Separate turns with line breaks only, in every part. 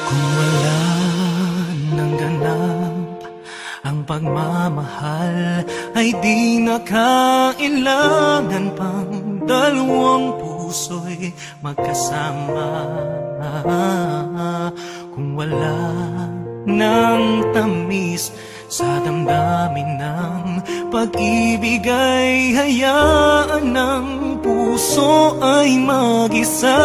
Kung wala nang ganap ang pagmamahal, ay di na kailangan pang dalawang puso'y magkasama. Kung wala nang tamis sa damdamin ng pag-ibig, ay hayaan ng puso ay mag-isa.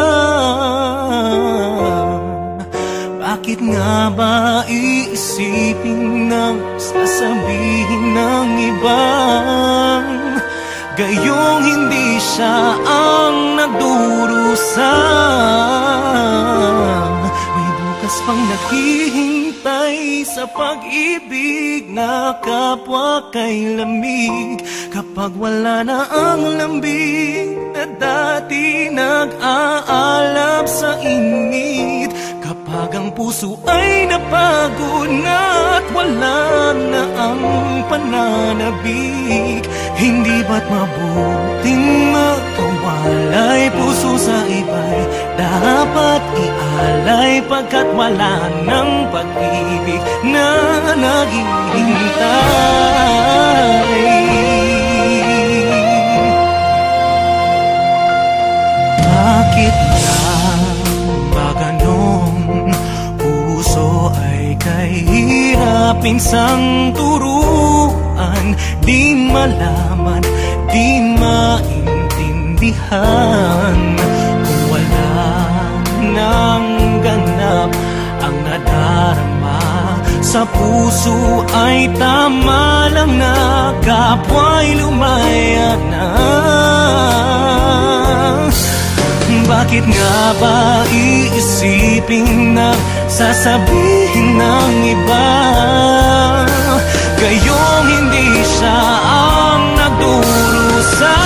Bakit nga ba iisipin ng sasabihin ng iba, gayong hindi siya ang nagdurusa? May bukas pang naghihintay sa pag-ibig na kapwa kay lamig. Kapag wala na ang lambing na dati nag-aalab sa init, kapag ang puso ay napagod na at wala na ang pananabik, hindi ba't mabuting magkawalay? Puso sa iba'y dapat ialay, pagkat wala ng pag-ibig na naghihintay. Bakit ba ganun? Puso ay kahirapin sang turuan, di malaman, di maintindihan. Kung wala nang ganap ang nadarama sa puso, ay tama lang na kapwa'y lumaya na. Bakit nga ba iisipin na sasabihin ng iba, gayong hindi siya ang nagdurusa?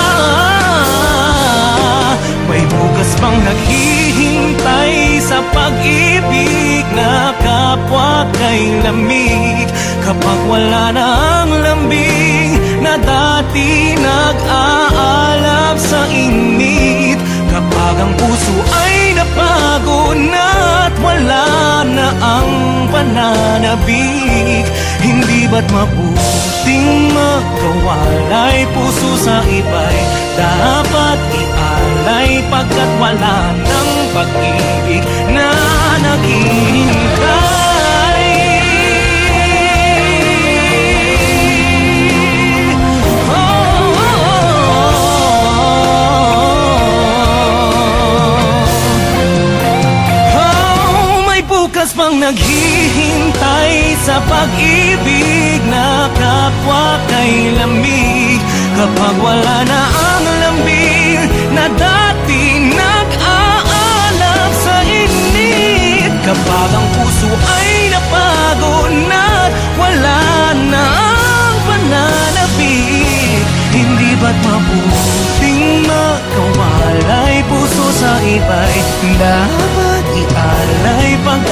May bukas pang naghihintay sa pag-ibig na kapwa kay lamig. Kapag wala na ang lambing na dati nag-aalab sa init, kapag ang puso ay napagod na at wala na ang pananabik, hindi ba't mabuting magkawalay? Puso sa iba'y dapat ialay, pagkat wala ng pag-ibig na naghihintay. Pang naghihintay sa pag-ibig na kapwa kay lamig, kapag wala na ang lambing na dati nag-aalab sa init, kapag ang puso ay napagod na wala na ang pananabik, hindi ba't mabuting magkawalay? Puso sa iba'y dapat ialay, pag